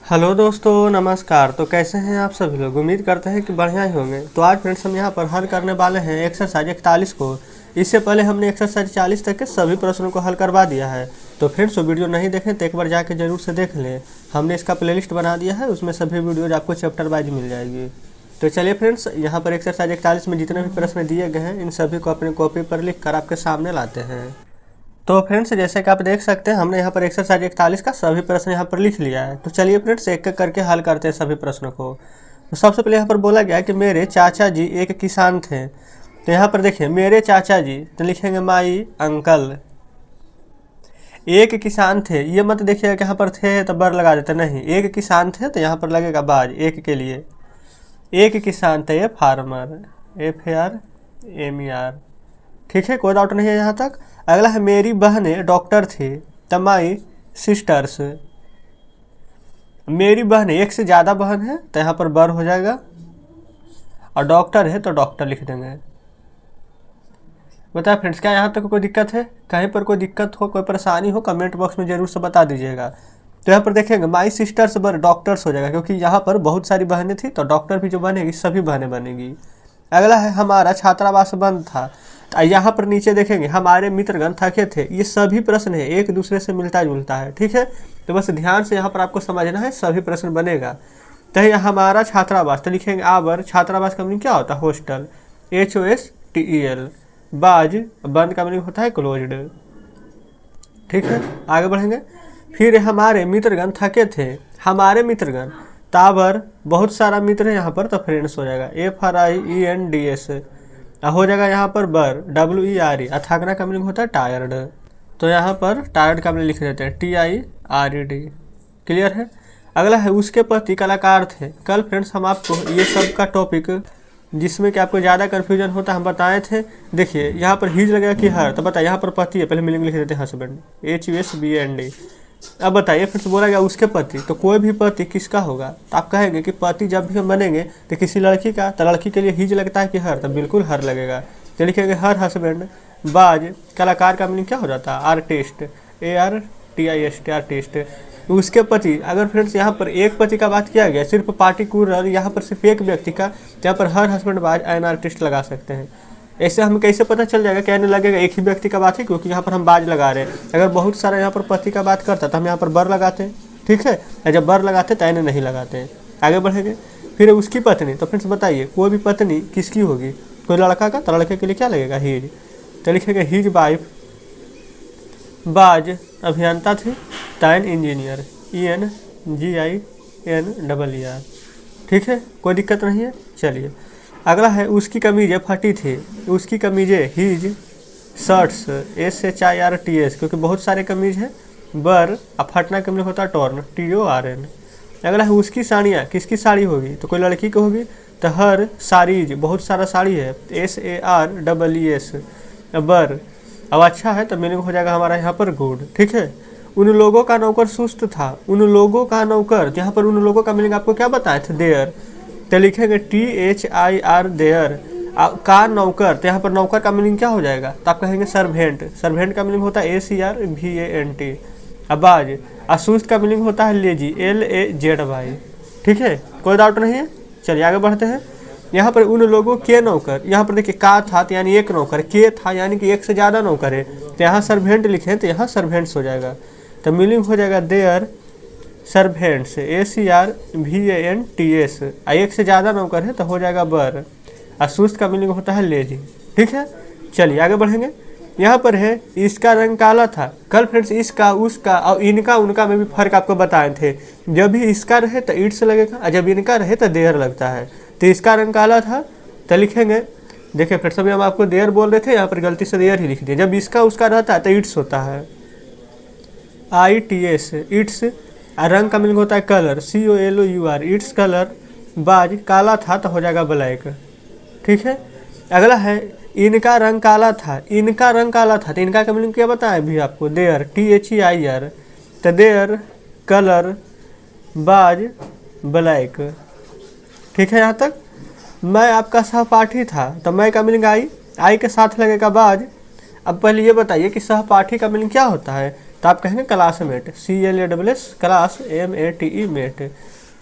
Hello दोस्तों, नमस्कार। तो कैसे हैं आप सभी लोग? उम्मीद करते हैं कि बढ़िया ही होंगे। तो आज फ्रेंड्स हम यहाँ पर हल करने वाले हैं एक्सरसाइज 41 को। इससे पहले हमने एक्सरसाइज 40 तक के सभी प्रश्नों को हल करवा दिया है। तो फ्रेंड्स वो वीडियो नहीं देखें तो एक बार जाके जरूर से देख लें। हमने इसका प्लेलिस्ट बना दिया है, उसमें सभी वीडियोज आपको चैप्टर वाइज मिल जाएगी। तो चलिए फ्रेंड्स, यहाँ पर एक्सरसाइज 41 में जितने भी प्रश्न दिए गए हैं इन सभी को अपने कॉपी पर लिख कर आपके सामने लाते हैं। तो फ्रेंड्स जैसे कि आप देख सकते हैं हमने यहाँ पर एक्सरसाइज 41 का सभी प्रश्न यहाँ पर लिख लिया है। तो चलिए फ्रेंड्स एक एक करके हल करते हैं सभी प्रश्नों को। तो सबसे पहले यहाँ पर बोला गया है कि मेरे चाचा जी एक किसान थे। तो यहाँ पर देखिए मेरे चाचा जी, तो लिखेंगे माई अंकल। एक किसान थे, ये मत देखिएगा कि यहाँ पर थे तो बर लगा देते, नहीं। एक किसान थे तो यहाँ पर लगेगा बाज, एक के लिए। एक किसान थे, ये फार्मर, FARMER। ठीक है, कोई डाउट नहीं है यहाँ तक। अगला है मेरी बहनें डॉक्टर थी। तो माई सिस्टर्स। मेरी बहनें, एक से ज़्यादा बहन है तो यहाँ पर बर हो जाएगा, और डॉक्टर है तो डॉक्टर लिख देंगे। बताए फ्रेंड्स, क्या यहाँ तक कोई दिक्कत है? कहीं पर कोई दिक्कत हो, कोई परेशानी हो, कमेंट बॉक्स में जरूर से बता दीजिएगा। तो यहाँ पर देखेंगे माई सिस्टर्स बर डॉक्टर्स हो जाएगा, क्योंकि यहाँ पर बहुत सारी बहनें थी तो डॉक्टर भी जो बनेगी सभी बहनें बनेगी। अगला है हमारा छात्रावास बंद था। यहाँ पर नीचे देखेंगे हमारे मित्रगण थके थे। ये सभी प्रश्न है, एक दूसरे से मिलता जुलता है। ठीक है, तो बस ध्यान से यहाँ पर आपको समझना है, सभी प्रश्न बनेगा। तो ये हमारा छात्रावास, तो लिखेंगे आवर। छात्रावास का मीनिंग क्या होता है? Hostel, HOSTEL। बाज, बंद का मीनिंग होता है क्लोज्ड। ठीक है, आगे बढ़ेंगे। फिर हमारे मित्रगण थके थे। हमारे मित्रगण, तावर, बहुत सारा मित्र है यहाँ पर तो फ्रेंड्स हो जाएगा, FRIENDS। हो जाएगा यहाँ पर बर, WERE। थकना का मीनिंग होता है टायर्ड, तो यहाँ पर टायर्ड का मीनिंग लिख देते हैं TIRED। क्लियर है। अगला है उसके पति कलाकार थे। कल फ्रेंड्स हम आपको ये सब का टॉपिक, जिसमें कि आपको ज़्यादा कन्फ्यूजन होता है, हम बताए थे। देखिए यहाँ पर हिज लगेगा कि हर, तो बताइए यहाँ पर पति है, पहले मीनिंग लिख देते हैं हस्बैंड, HUSBAND। अब बताइए फिर बोला गया उसके पति, तो कोई भी पति किसका होगा? तो आप कहेंगे कि पति जब भी हम बनेंगे तो किसी लड़की का, तो लड़की के लिए हिज लगता है कि हर, तो बिल्कुल हर लगेगा। तो लिखेंगे हर हस्बैंड। बाज, कलाकार का मीनिंग क्या हो जाता है? Artist, ARTIST, artist. उसके पति, अगर फ्रेंड्स यहाँ पर एक पति का बात किया गया, सिर्फ पार्टिकुलर, यहाँ पर सिर्फ एक व्यक्ति का, तो यहाँ पर हर हस्बैंड बाज एन आर्टिस्ट लगा सकते हैं। ऐसे हमें कैसे पता चल जाएगा कि एन लगेगा? एक ही व्यक्ति का बात है, क्योंकि यहाँ पर हम बाज लगा रहे हैं। अगर बहुत सारा यहाँ पर पति का बात करता तो हम यहाँ पर बर लगाते हैं। ठीक है, और जब बर लगाते तो एन नहीं लगाते हैं। आगे बढ़ेंगे। फिर उसकी पत्नी, तो फ्रेंड्स बताइए कोई भी पत्नी किसकी होगी? कोई लड़का का, तो लड़के के लिए क्या लगेगा? हिज। तो लिखेंगे हिज वाइफ। बाज अभियंता थी, टाइन इंजीनियर, ENGINER। ठीक है, कोई दिक्कत नहीं है। चलिए अगला है उसकी कमीजें फटी थी। उसकी कमीजें, हिज शर्ट्स, SHIRTS, क्योंकि बहुत सारे कमीज हैं। बर, अब फटना का मतलब होता है टॉर्न, TORN। अगला है उसकी साड़ियाँ, किसकी साड़ी होगी? तो कोई लड़की को होगी, तो हर साड़ीज, बहुत सारा साड़ी है, SAREES। बर, अब अच्छा है तो मीनिंग हो जाएगा हमारा यहाँ पर गुड। ठीक है। उन लोगों का नौकर सुस्त था। उन लोगों का नौकर, यहाँ पर उन लोगों का मीनिंग आपको क्या बताए थे? देयर। तो लिखेंगे THIR, देयर। का नौकर, तो यहाँ पर नौकर का मीनिंग क्या हो जाएगा? तो आप कहेंगे सर्वेंट। सर्वेंट का मीनिंग होता है ACRVANT। अबाज, असुस्त का मीनिंग होता है लेजी, LAZY। ठीक है, कोई डाउट नहीं है। चलिए आगे बढ़ते हैं। यहाँ पर उन लोगों के नौकर, यहाँ पर देखिए का था तो यानी एक नौकर, के था यानी कि एक से ज़्यादा नौकर है, तो यहाँ सर्वेंट लिखें तो यहाँ सर्वेंट्स हो जाएगा। तो मीनिंग हो जाएगा देयर सर्वेंट्स, ACRVANTS। एक से ज़्यादा नौकर है तो हो जाएगा बर। असुस्त का मीनिंग होता है लेजी। ठीक है, चलिए आगे बढ़ेंगे। यहाँ पर है इसका रंग काला था। कल फ्रेंड्स इसका, उसका और इनका, उनका में भी फर्क आपको बताए थे। जब भी इसका रहे तो इट्स लगेगा, और जब इनका रहे तो देयर लगता है। तो इसका रंग काला था तो लिखेंगे, देखिए फ्रेंड्स अभी हम आपको देयर बोल रहे थे, यहाँ पर गलती से देयर ही लिख दिया। जब इसका उसका रहता है तो इट्स होता है, ITS, इट्स। रंग का मीनिंग होता है कलर, COLOUR, इट्स कलर। बाज, काला था तो हो जाएगा ब्लैक। ठीक है। अगला है इनका रंग काला था। इनका रंग काला था, तो इनका का मीनिंग क्या बताया अभी आपको? Their, THEIR। तो देयर कलर, बाज ब्लैक। ठीक है यहाँ तक। मैं आपका सहपाठी था, तो मैं का मीनिंग आई के साथ लगेगा बाज। अब पहले ये बताइए कि सहपाठी का मीनिंग क्या होता है? तो आप कहेंगे classmate, CLASS class MATE mate.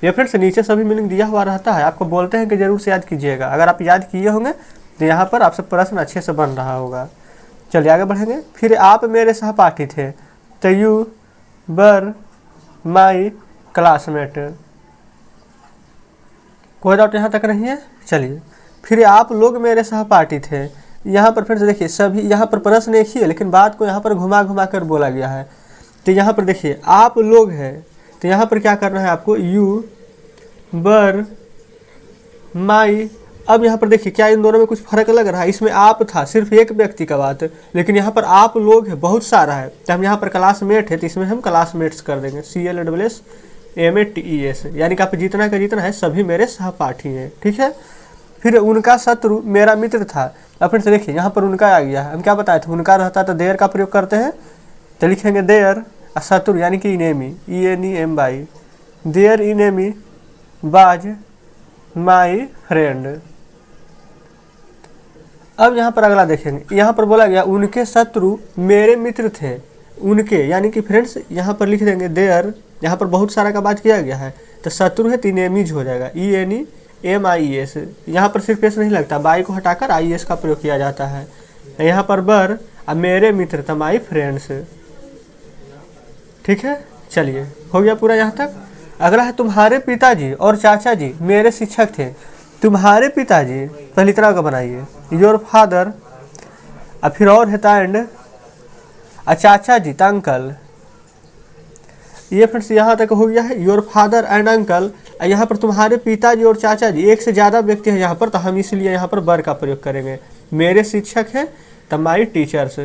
ये फ्रेंड्स नीचे सभी मीनिंग दिया हुआ रहता है, आपको बोलते हैं कि जरूर से याद कीजिएगा। अगर आप याद किए होंगे तो यहाँ पर आपसे प्रश्न अच्छे से बन रहा होगा। चलिए आगे बढ़ेंगे। फिर आप मेरे सहपाठी थे, तो यू वर माई क्लासमेट। कोई डाउट यहाँ तक नहीं है। चलिए फिर आप लोग मेरे सहपाठी थे। यहाँ पर फिर से देखिए सभी, यहाँ पर प्रश्न एक ही है लेकिन बात को यहाँ पर घुमा घुमा कर बोला गया है। तो यहाँ पर देखिए आप लोग है, तो यहाँ पर क्या करना है आपको, यू वर माई। अब यहाँ पर देखिए क्या इन दोनों में कुछ फर्क लग रहा है, इसमें आप था सिर्फ एक व्यक्ति का बात, लेकिन यहाँ पर आप लोग है बहुत सारा है। तो हम यहाँ पर क्लासमेट है तो इसमें हम क्लासमेट्स कर देंगे, CLASS, यानी कि आप जितना का जितना है सभी मेरे सहपाठी हैं। ठीक है। फिर उनका शत्रु मेरा मित्र था। अब फिर से देखिए यहाँ पर उनका आ गया है, हम क्या बताए थे, उनका रहता है तो देयर का प्रयोग करते हैं, तो लिखेंगे देयर, शत्रु यानी कि इनेमी, ENEMY, देयर इनेमी बाज माई फ्रेंड। अब यहाँ पर अगला देखेंगे, यहाँ पर बोला गया उनके शत्रु मेरे मित्र थे। उनके यानी कि फ्रेंड्स यहाँ पर लिख देंगे देयर, यहाँ पर बहुत सारा का बात किया गया है तो शत्रु है तो इनेमीज हो जाएगा, ENEMIES। यहाँ पर सिर्फ एस नहीं लगता, बाई को हटाकर IS का प्रयोग किया जाता है। यहाँ पर बर अब मेरे मित्र तो माई फ्रेंड्स। ठीक है। चलिए हो गया पूरा यहाँ तक। अगला है तुम्हारे पिताजी और चाचा जी मेरे शिक्षक थे। तुम्हारे पिताजी पहली तरह का बनाइए, योर फादर, और फिर और है एंड, चाचा जी ता अंकल। ये फ्रेंड्स यहाँ तक हो गया है, योर फादर एंड अंकल। यहाँ पर तुम्हारे पिताजी और चाचा जी, एक से ज़्यादा व्यक्ति है यहाँ पर, तो हम इसलिए यहाँ पर बर का प्रयोग करेंगे। मेरे शिक्षक हैं तो माई टीचर्स।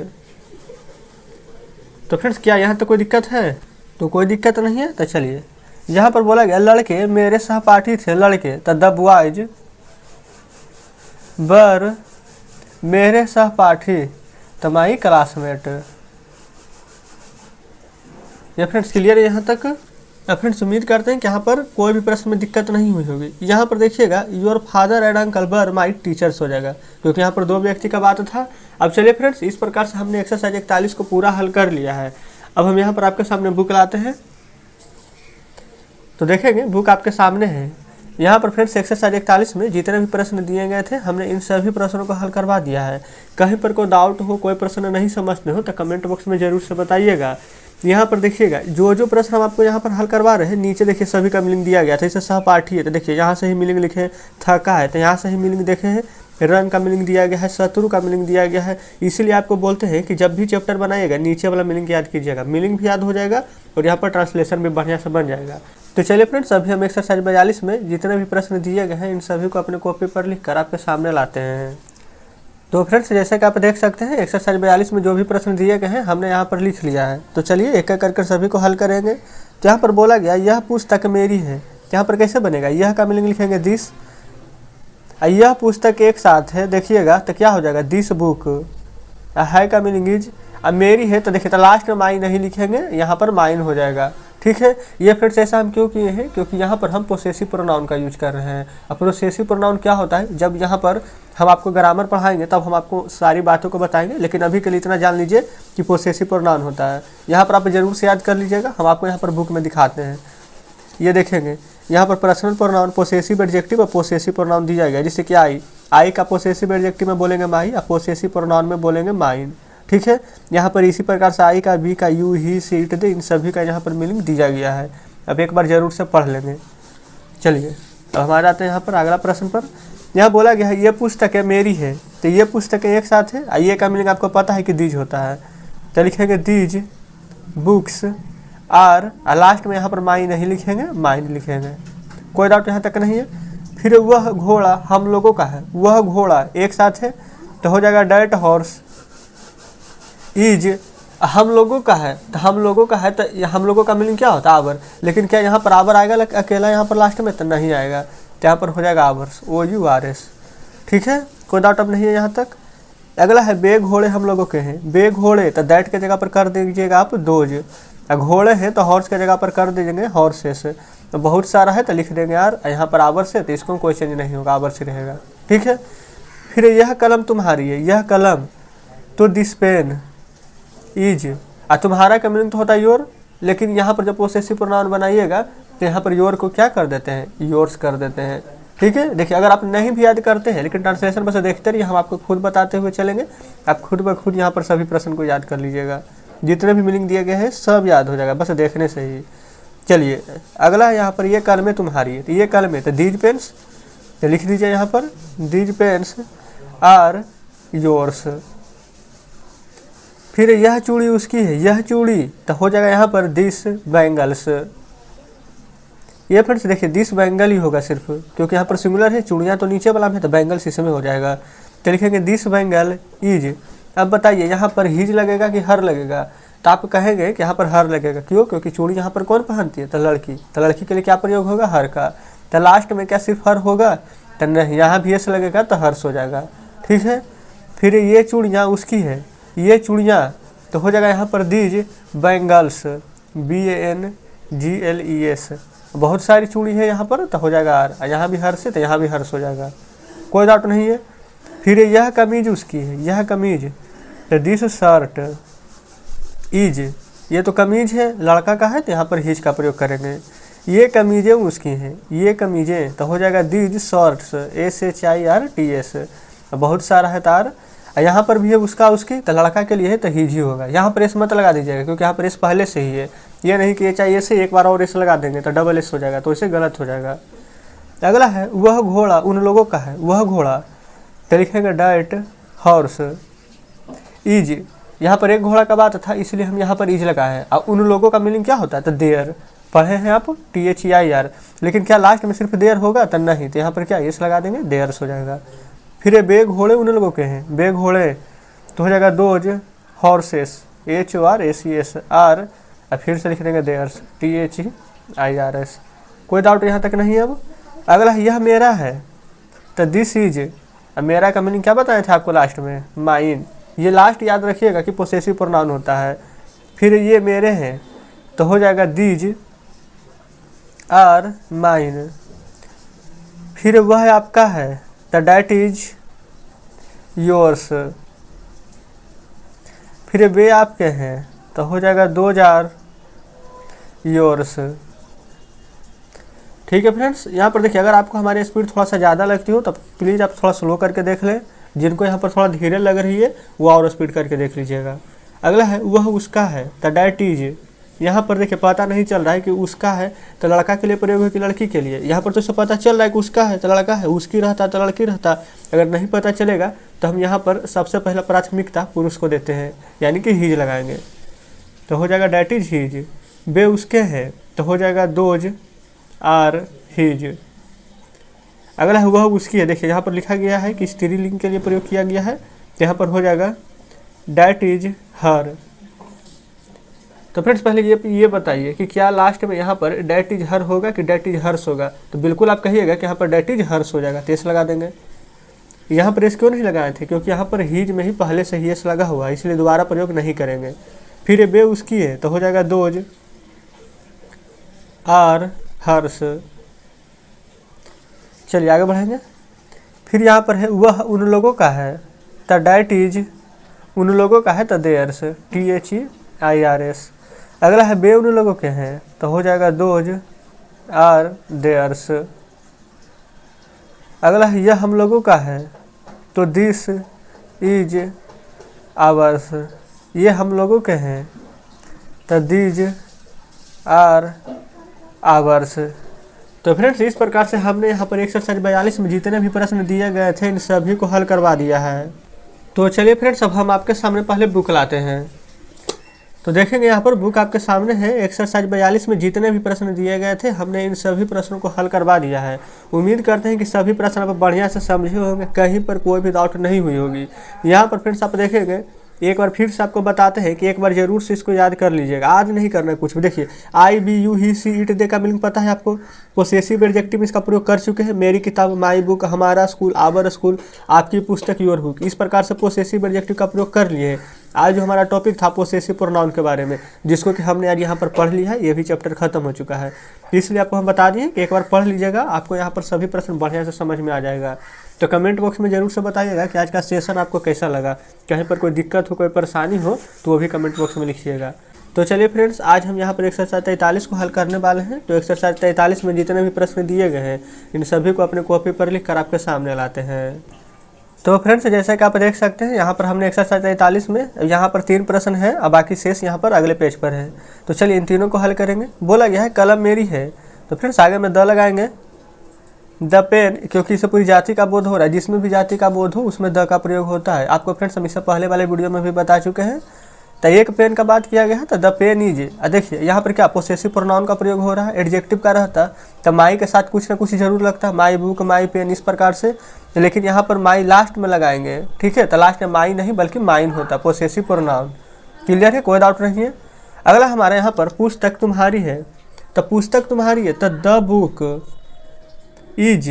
तो फ्रेंड्स क्या यहाँ तक कोई दिक्कत है? तो कोई दिक्कत नहीं है। तो चलिए यहाँ पर बोला गया लड़के मेरे सहपाठी थे, लड़के तो द बॉयज बर मेरे सहपाठी तो माई क्लासमेट। ये फ्रेंड्स क्लियर है यहाँ तक? फ्रेंड्स उम्मीद करते हैं कि यहाँ पर कोई भी प्रश्न में दिक्कत नहीं हुई होगी। यहाँ पर देखिएगा योर फादर एंड अंकल बर माई टीचर्स हो जाएगा, क्योंकि यहाँ पर दो व्यक्ति का बात था। अब चलिए फ्रेंड्स इस प्रकार से हमने एक्सरसाइज 41 को पूरा हल कर लिया है। अब हम यहाँ पर आपके सामने बुक लाते हैं, तो देखेंगे बुक आपके सामने है। यहाँ पर फ्रेंड्स एक्सरसाइज 41 में जितने भी प्रश्न दिए गए थे हमने इन सभी प्रश्नों को हल करवा दिया है। कहीं पर कोई डाउट हो, कोई प्रश्न नहीं समझते हो तो कमेंट बॉक्स में ज़रूर से बताइएगा। यहाँ पर देखिएगा जो जो प्रश्न हम आपको यहाँ पर हल करवा रहे हैं, नीचे देखिए सभी का मीनिंग दिया गया था। जैसे सहपाठी है तो देखिए यहाँ से ही मीनिंग लिखे, थका है तो यहाँ से ही मीनिंग देखे हैं, रन का मीनिंग दिया गया है, शत्रु का मीनिंग दिया गया है। इसीलिए आपको बोलते हैं कि जब भी चैप्टर बनाइएगा नीचे वाला मीनिंग याद कीजिएगा, मीनिंग भी याद हो जाएगा और यहाँ पर ट्रांसलेशन भी बढ़िया से बन जाएगा। तो चलिए फ्रेंड्स अभी हम एक्सरसाइज 42 में जितने भी प्रश्न दिए गए हैं इन सभी को अपने कॉपी पर लिख कर आपके सामने लाते हैं। तो फ्रेंड्स जैसे कि आप देख सकते हैं एक्सरसाइज 42 में जो भी प्रश्न दिए गए हैं हमने यहाँ पर लिख लिया है। तो चलिए एक एक करके सभी को हल करेंगे। तो यहाँ पर बोला गया यह पुस्तक मेरी है, यहाँ पर कैसे बनेगा, यह का मीनिंग लिखेंगे दिस, यह पुस्तक एक साथ है देखिएगा तो क्या हो जाएगा दिस बुक, है का मीनिंग इज, अब मेरी है तो देखिए तो लास्ट में माई नहीं लिखेंगे, यहाँ पर माइन हो जाएगा। ठीक है। ये फिर से ऐसा हम क्यों किए हैं, क्योंकि यहाँ पर हम पोसेसिव प्रोनाउन का यूज कर रहे हैं। अब पोसेसिव प्रोनाउन क्या होता है, जब यहाँ पर हम आपको ग्रामर पढ़ाएंगे तब हम आपको सारी बातों को बताएंगे, लेकिन अभी के लिए इतना जान लीजिए कि पोसेसिव प्रोनाउन होता है। यहाँ पर आप जरूर से याद कर लीजिएगा, हम आपको यहाँ पर बुक में दिखाते हैं। ये देखेंगे यहाँ पर पर्सनल प्रोनाउन, पोसेसिव एडजेक्टिव और पोसेसिव प्रोनाउन दी जाएगा। जैसे कि आई का पोसेसिव एडजेक्टिव में बोलेंगे माई और पोसेसिव प्रोनाउन में बोलेंगे माइन। ठीक है। यहाँ पर इसी प्रकार से आई का, बी का, यू, ही, सी, इट, दे, इन सभी का यहाँ पर मीनिंग दिया गया है। अब एक बार जरूर से पढ़ लेंगे। चलिए अब हमारे आते हैं यहाँ पर अगला प्रश्न पर। यहाँ बोला गया है ये पुस्तकें मेरी है, तो ये पुस्तकें एक साथ है, ये का मीनिंग आपको पता है कि दीज होता है, तो लिखेंगे दीज बुक्स आर, लास्ट में यहाँ पर माई नहीं लिखेंगे, माइन लिखेंगे। कोई डाउट यहाँ तक नहीं है। फिर वह घोड़ा हम लोगों का है, वह घोड़ा एक साथ है तो हो जाएगा डैट हॉर्स इज हम लोगों का है, तो हम लोगों का है तो हम लोगों का मीनिंग क्या होता है आवर, लेकिन क्या यहाँ पर आवर आएगा अकेला यहाँ पर लास्ट में, तो नहीं आएगा, तो यहाँ पर हो जाएगा आवर्स, OURS। ठीक है। कोई डाउट अब नहीं है यहाँ तक। अगला है बे घोड़े हम लोगों के हैं, बे घोड़े तो दैट के जगह पर कर दीजिएगा आप दोज, घोड़े हैं तो हॉर्स के जगह पर कर दीजिएंगे हॉर्सेस। तो बहुत सारा है तो लिख देंगे यार, यहाँ पर आवर से, तो इसको कोई चेंज नहीं होगा, आवर से रहेगा। ठीक है। फिर यह कलम तुम्हारी है, यह कलम तो दिस पेन इज, और तुम्हारा का मीनिंग तो होता है योर, लेकिन यहाँ पर जब पोसेसिव प्रोनाउन बनाइएगा तो यहाँ पर योर को क्या कर देते हैं, योर्स कर देते हैं। ठीक है, देखिए अगर आप नहीं भी याद करते हैं लेकिन ट्रांसलेशन बस देखते रहिए, हम आपको खुद बताते हुए चलेंगे, आप खुद ब खुद यहाँ पर सभी प्रश्न को याद कर लीजिएगा, जितने भी मीनिंग दिए गए हैं सब याद हो जाएगा बस देखने से ही। चलिए अगला यहाँ पर ये कलमें तुम्हारी है, तो ये कलमें तो दीज पेन्स, तो लिख दीजिए यहाँ पर दीज पेन्स आर योर्स। फिर यह चूड़ी उसकी है, यह चूड़ी तो हो जाएगा यहाँ पर दिस बैंगल्स। ये फ्रेंड्स देखिए दिस बैंगल ही होगा सिर्फ, क्योंकि यहाँ पर सिंगुलर है, चूड़ियाँ तो नीचे वाला में है तो बैंगल्स इसमें हो जाएगा, तो लिखेंगे दिस बैंगल इज। अब बताइए यहाँ पर हिज लगेगा कि हर लगेगा, तो आप कहेंगे कि यहाँ पर हर लगेगा, क्यों, क्योंकि चूड़ी यहाँ पर कौन पहनती है, तो लड़की, तो लड़की के लिए क्या प्रयोग होगा, हर का। तो लास्ट में क्या सिर्फ हर होगा, तो नहीं, यहाँ भी एस लगेगा तो हर्ष हो जाएगा। ठीक है, फिर ये चूड़ियाँ उसकी है, ये चूड़ियाँ तो हो जाएगा यहाँ पर दीज बैंगल्स, BANGLES। बहुत सारी चूड़ी है यहाँ पर तो हो जाएगा आर, यहाँ भी हर्ष है तो यहाँ भी हर्ष हो जाएगा, कोई डाउट नहीं है। फिर यह कमीज उसकी है, यह कमीज तो दिस शर्ट इज, ये तो कमीज है लड़का का है तो यहाँ पर हिज का प्रयोग करेंगे। ये कमीजें उसकी हैं, ये कमीजें तो हो जाएगा दीज शर्ट्स, SHIRTS। बहुत सारा है तार, यहाँ पर भी है उसका उसकी, तो लड़का के लिए है तो हिज ही होगा। यहाँ पर एस मत लगा दीजिएगा क्योंकि यहाँ पर एस पहले से ही है, ये नहीं कि चाहिए से एक बार और एस लगा देंगे तो डबल एस हो जाएगा, तो इसे गलत हो जाएगा। अगला है वह घोड़ा उन लोगों का है, वह घोड़ा तो लिखेंगे डैट हॉर्स इज। यहाँ पर एक घोड़ा का बात था इसलिए हम यहाँ पर इज लगाए हैं। और उन लोगों का मीनिंग क्या होता है, तो देयर, पढ़े हैं आप THEIR, लेकिन क्या लास्ट में सिर्फ देयर होगा, तो नहीं, तो यहाँ पर क्या एस लगा देंगे, देयर्स हो जाएगा। फिर ये बे घोड़े उन लोगों के हैं, बे घोड़े तो हो जाएगा दोज हॉर्सेस, HORSES आर, और फिर से लिख देंगे देयर्स, THEIRS। कोई डाउट यहाँ तक नहीं है। अब अगला यह मेरा है तो दिस इज, अब मेरा का मीनिंग क्या बताया था आपको लास्ट में, माइन। ये लास्ट याद रखिएगा कि पोसेसिव प्रोनाउन होता है। फिर ये मेरे हैं तो हो जाएगा दीज आर माइन। फिर वह आपका है तो डैट इज योर्स। फिर वे आपके हैं तो हो जाएगा दोज आर योर्स। ठीक है फ्रेंड्स, यहाँ पर देखिए अगर आपको हमारी स्पीड थोड़ा सा ज़्यादा लगती हो तो प्लीज़ आप थोड़ा स्लो करके देख लें, जिनको यहाँ पर थोड़ा धीरे लग रही है वो और स्पीड करके देख लीजिएगा। अगला है वह उसका है तो डैट इज। यहाँ पर देखिए पता नहीं चल रहा है कि उसका है तो लड़का के लिए प्रयोग है कि लड़की के लिए, यहाँ पर तो इसे पता चल रहा है कि उसका है तो लड़का है, उसकी रहता तो लड़की रहता। अगर नहीं पता चलेगा तो हम यहाँ पर सबसे पहला प्राथमिकता पुरुष को देते हैं, यानी कि हिज लगाएंगे, तो हो जाएगा डैट इज हिज। वे उसके हैं तो हो जाएगा दोज आर हिज। अगला है वह उसकी है, देखिए यहाँ पर लिखा गया है कि स्त्रीलिंग के लिए प्रयोग किया गया है, तो यहाँ पर हो जाएगा डैट इज हर। तो फ्रेंड्स पहले ये बताइए कि क्या लास्ट में यहाँ पर डैट इज हर होगा कि डैट इज हर्ष होगा, तो बिल्कुल आप कहिएगा कि यहाँ पर डैट इज हर्ष हो जाएगा, तो एस लगा देंगे। यहाँ पर एस क्यों नहीं लगाए थे, क्योंकि यहाँ पर हिज में ही पहले से ही एस लगा हुआ है, इसलिए दोबारा प्रयोग नहीं करेंगे। फिर बे उसकी है तो हो जाएगा दोज आर हर्ष। चलिए आगे बढ़ेंगे। फिर यहाँ पर है वह उन लोगों का है तो डैट इज उन लोगों का है तो देयर्स, THEIRS। अगला है बे उन लोगों के हैं तो हो जाएगा दोज आर देयर्स। अगला है यह हम लोगों का है तो दिस इज आवर्स। ये हम लोगों के हैं तो दीज आर आवर्स। तो फ्रेंड्स इस प्रकार से हमने यहाँ पर एक्सरसाइज 42 में जितने भी प्रश्न दिए गए थे इन सभी को हल करवा दिया है। तो चलिए फ्रेंड्स अब हम आपके सामने पहले बुक लाते हैं। तो देखेंगे यहाँ पर बुक आपके सामने है। एक्सरसाइज 42 में जितने भी प्रश्न दिए गए थे हमने इन सभी प्रश्नों को हल करवा दिया है। उम्मीद करते हैं कि सभी प्रश्न आप बढ़िया से समझे होंगे, कहीं पर कोई भी डाउट नहीं हुई होगी। यहाँ पर फ्रेंड्स आप देखेंगे, एक बार फिर से आपको बताते हैं कि एक बार जरूर से इसको याद कर लीजिएगा, आज नहीं करना है कुछ भी। देखिए आई बी यू ही सी इट दे का मीनिंग पता है आपको, पोसेसिव एडजेक्टिव इसका प्रयोग कर चुके हैं। मेरी किताब, माई बुक, हमारा स्कूल, आवर स्कूल, आपकी पुस्तक, योर बुक, इस प्रकार से पोसेसिव एडजेक्टिव का प्रयोग कर लिए हैं। आज जो हमारा टॉपिक था पोसेसिव प्रोनाउन के बारे में, जिसको कि हमने आज यहाँ पर पढ़ लिया है, ये भी चैप्टर खत्म हो चुका है। इसलिए आपको हम बता दिए कि एक बार पढ़ लीजिएगा, आपको यहाँ पर सभी प्रश्न बढ़िया से समझ में आ जाएगा। तो कमेंट बॉक्स में जरूर से बताइएगा कि आज का सेशन आपको कैसा लगा। कहीं पर कोई दिक्कत हो, कोई परेशानी हो तो वो भी कमेंट बॉक्स में लिखिएगा। तो चलिए फ्रेंड्स, आज हम यहाँ पर एक्सरसाइज 43 को हल करने वाले हैं। तो एक्सरसाइज 43 में जितने भी प्रश्न दिए गए हैं, इन सभी को अपने कॉपी पर लिख कर आपके सामने लाते हैं। तो फ्रेंड्स, जैसा कि आप देख सकते हैं, यहाँ पर हमने एक्सरसाइज 43 में यहाँ पर 3 प्रश्न हैं और बाकी शेष यहाँ पर अगले पेज पर है। तो चलिए इन तीनों को हल करेंगे। बोला गया है कलम मेरी है, तो फ्रेंड्स आगे में द लगाएंगे। द पेन, क्योंकि इसे पूरी जाति का बोध हो रहा है, जिसमें भी जाति का बोध हो उसमें द का प्रयोग होता है। आपको फ्रेंड्स हम इससे पहले वाले वीडियो में भी बता चुके हैं। तो एक पेन का बात किया गया है, तो द पेन इज। देखिए यहाँ पर क्या पोसेसिव प्रोनाउन का प्रयोग हो रहा है, एडजेक्टिव का रहता तो माई के साथ कुछ ना कुछ जरूर लगता है, माई बुक, माई पेन, इस प्रकार से। लेकिन यहाँ पर माई लास्ट में लगाएंगे, ठीक है। तो लास्ट में माई नहीं बल्कि माइन होता है, पोसेसिव प्रोनाउन। क्लियर है, कोई डाउट नहीं है। अगला हमारे यहाँ पर पुस्तक तुम्हारी है, तो पुस्तक तुम्हारी है, तो द बुक इज।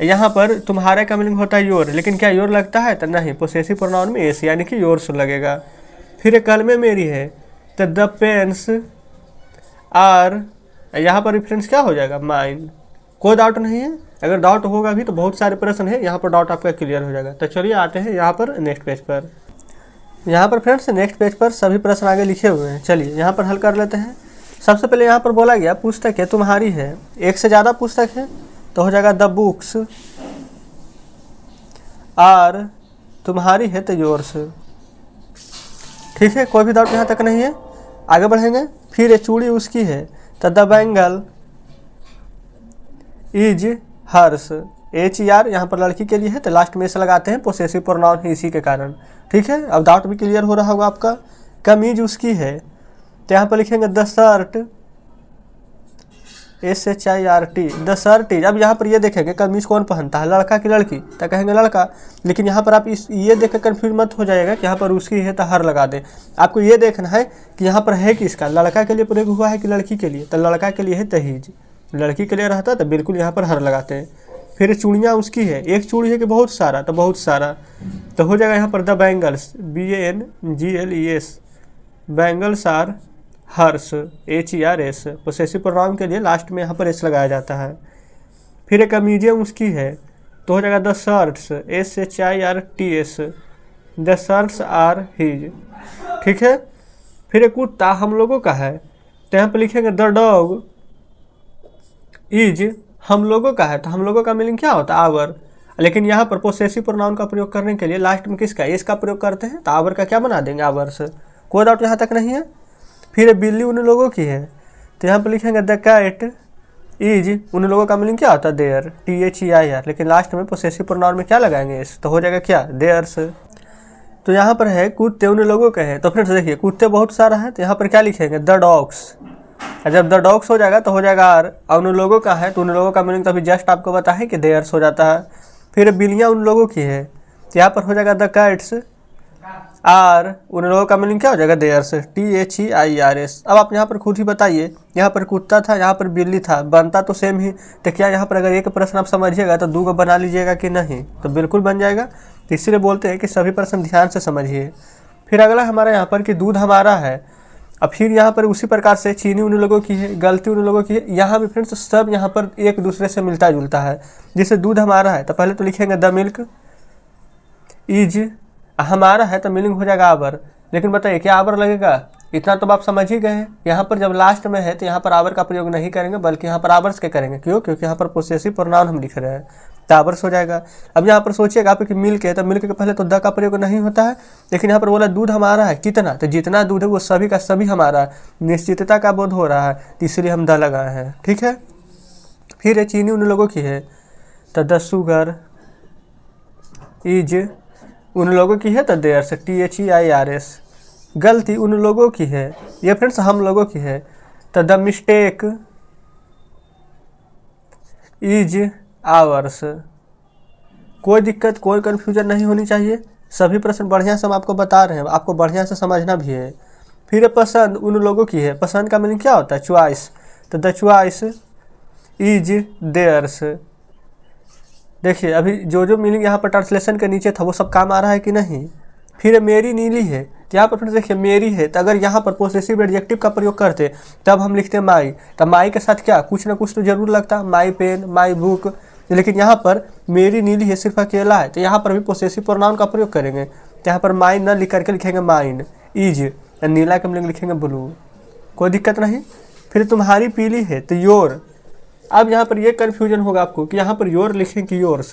यहाँ पर तुम्हारे का मीनिंग होता है योर, लेकिन क्या योर लगता है? तो नहीं, पोसेसिव प्रोनाउन में एस यानी कि योर्स लगेगा। फिर कलमें मेरी है, तो द पेन्स आर, यहाँ पर रेफरेंस क्या हो जाएगा? माइन। कोई डाउट नहीं है। अगर डाउट होगा भी तो बहुत सारे प्रश्न है, यहाँ पर डाउट आपका क्लियर हो जाएगा। तो चलिए आते हैं यहाँ पर नेक्स्ट पेज पर। यहाँ पर फ्रेंड्स नेक्स्ट पेज पर सभी प्रश्न आगे लिखे हुए हैं। चलिए यहाँ पर हल कर लेते हैं। सबसे पहले यहाँ पर बोला गया पुस्तक है तुम्हारी है, एक से ज़्यादा पुस्तक है तो हो जाएगा द बुक्स आर, तुम्हारी है तो योर्स। ठीक है, कोई भी डाउट यहाँ तक नहीं है। आगे बढ़ेंगे। फिर ये चूड़ी उसकी है, तो the bangle is hers. HER यहाँ पर लड़की के लिए है, तो लास्ट में से लगाते हैं, पोसेसिव प्रोनाउन है इसी के कारण। ठीक है, अब डाउट भी क्लियर हो रहा होगा आपका। कमीज उसकी है, तो यहाँ पर लिखेंगे the shirt, SHIRT, the shirt is. अब यहाँ पर ये देखेंगे कमीज कौन पहनता है, लड़का की लड़की, तो कहेंगे लड़का। लेकिन यहाँ पर आप ये देख कर कन्फ्यूज मत हो जाएगा कि यहाँ पर उसकी है तो हर लगा दें। आपको ये देखना है कि यहाँ पर है किसका, लड़का के लिए प्रयोग हुआ है कि लड़की के लिए। तो लड़का के लिए है तहीज, लड़की के लिए रहता तो बिल्कुल यहाँ पर हर लगाते हैं। फिर चूड़ियाँ उसकी है, एक चूड़ी है कि बहुत सारा, तो बहुत सारा, तो हो जाएगा यहाँ पर the bangles, BANGLES, bangles are hers, HERS। Possessive pronoun के लिए लास्ट में यहाँ पर एस लगाया जाता है। फिर एक कमीजें उसकी है, तो हो जाएगा the shirts, SHIRTS, the shirts are his. ठीक है। फिर एक कुत्ता हम लोगों का है, तो यहाँ पर लिखेंगे द डॉग इज, हम लोगों का है, तो हम लोगों का मीनिंग क्या होता है? आवर। लेकिन यहाँ पर पोसेसिव प्रोनाउन का प्रयोग करने के लिए लास्ट में किसका, एस का प्रयोग करते हैं, तो आवर का क्या बना देंगे? आवर्स। कोई डाउट यहाँ तक नहीं है। फिर बिल्ली उन लोगों की है, तो यहाँ पर लिखेंगे द कैट इज, उन लोगों का मीनिंग क्या होता है? Their, THEIR। लेकिन लास्ट में पोसेसिव प्रोनाउन में क्या लगाएंगे? एस, तो हो जाएगा क्या? देयर्स। तो यहाँ पर है कुत्ते उन लोगों के हैं, तो फ्रेंड्स देखिए कुत्ते बहुत सारा है, तो यहाँ पर क्या लिखेंगे? The dogs. जब द डॉग्स हो जाएगा तो हो जाएगा आर, और उन लोगों का है तो उन लोगों का मीनिंग तो अभी जस्ट आपको पता है कि देयर्स हो जाता है। फिर बिल्लियाँ उन लोगों की है, तो यहाँ पर हो जाएगा द कैट्स आर, उन लोगों का मीनिंग क्या हो जाएगा? Theirs, THEIRS। अब आप यहाँ पर खुद ही बताइए, यहाँ पर कुत्ता था, यहाँ पर बिल्ली था, बनता तो सेम ही, तो क्या यहाँ पर अगर एक प्रश्न आप समझिएगा तो 2 को बना लीजिएगा कि नहीं? तो बिल्कुल बन जाएगा। तो इसीलिए बोलते हैं कि सभी प्रश्न ध्यान से समझिए। फिर अगला हमारा यहाँ पर कि दूध हमारा है, अब फिर यहाँ पर उसी प्रकार से चीनी उन लोगों की है, गलती उन लोगों की है। यहाँ भी फ्रेंड्स सब यहाँ पर एक दूसरे से मिलता जुलता है। जैसे दूध हमारा है, तो पहले तो लिखेंगे द मिल्क इज, हमारा है तो मीनिंग हो जाएगा आवर। लेकिन बताइए क्या आवर लगेगा? इतना तो आप समझ ही गए हैं। यहाँ पर जब लास्ट में है तो यहाँ पर आवर का प्रयोग नहीं करेंगे, बल्कि यहाँ पर आवर्स के करेंगे। क्यों? क्योंकि यहाँ पर पोसेसिव प्रोनाउन हम लिख रहे हैं, तो आवर्स हो जाएगा। अब यहाँ पर सोचिएगा आप कि मिल्क है, तो मिल्क के पहले तो द का प्रयोग नहीं होता है। लेकिन यहाँ पर बोला दूध हमारा है, कितना? तो जितना दूध है वो सभी का सभी हमारा है, निश्चितता का बोध हो रहा है, तो इसलिए हम द लगाए हैं। ठीक है। फिर चीनी उन लोगों की है, तो द शुगर इज, उन लोगों की है तो देयर्स, THEIRS। गलती उन लोगों की है, ये फ्रेंड्स हम लोगों की है, तो द मिस्टेक इज आवर्स। कोई दिक्कत, कोई कन्फ्यूजन नहीं होनी चाहिए। सभी प्रश्न बढ़िया से हम आपको बता रहे हैं, आपको बढ़िया से समझना भी है। फिर पसंद उन लोगों की है, पसंद का मीनिंग क्या होता है? चॉइस, तो द चॉइस इज देयर्स। देखिए अभी जो मीनिंग यहाँ पर ट्रांसलेशन के नीचे था वो सब काम आ रहा है कि नहीं? फिर मेरी नीली है, तो यहाँ पर फ्रेंड्स देखिए मेरी है, तो अगर यहाँ पर पोसेसिव एडजेक्टिव का प्रयोग करते तब हम लिखते माई, तब माई के साथ क्या कुछ ना कुछ तो जरूर लगता, माई पेन, माई बुक। लेकिन यहाँ पर मेरी नीली है सिर्फ अकेला है, तो यहाँ पर भी पोसेसिव प्रोनाउन का प्रयोग करेंगे। तो यहाँ पर माई न लिख करके लिखेंगे माइन, इज, नीला के हम लिखेंगे ब्लू, कोई दिक्कत नहीं। फिर तुम्हारी पीली है तो योर। अब यहाँ पर ये कन्फ्यूजन होगा आपको कि यहाँ पर योर लिखें कि योर्स,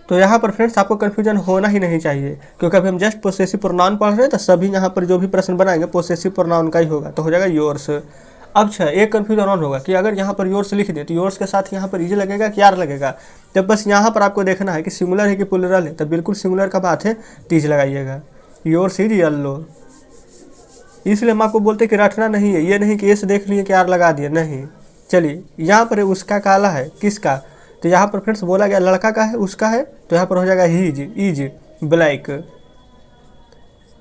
तो यहाँ पर फ्रेंड्स आपको कन्फ्यूजन होना ही नहीं चाहिए, क्योंकि अभी हम जस्ट पोसेसिव प्रोनाउन पढ़ रहे हैं, तो सभी यहाँ पर जो भी प्रश्न बनाएंगे पोसेसिव प्रोनाउन का ही होगा, तो हो जाएगा योर्स। अब एक कन्फ्यूजन और होगा कि अगर यहाँ पर योर्स लिख दे तो योर्स के साथ यहाँ पर इज लगेगा कि आर लगेगा। जब बस यहाँ पर आपको देखना है कि सिंगुलर है कि प्लूरल है, तो बिल्कुल सिंगुलर का बात है, तीज लगाइएगा। योर्स इज येलो, इसलिए हम आपको बोलते कि रटना नहीं है, ये नहीं कि एस देख लिए कि आर लगा दिया, नहीं। चलिए यहाँ पर उसका काला है, किसका, तो यहाँ पर फ्रेंड्स बोला गया लड़का का है, उसका है, तो यहाँ पर हो जाएगा हीज, इज ब्लैक।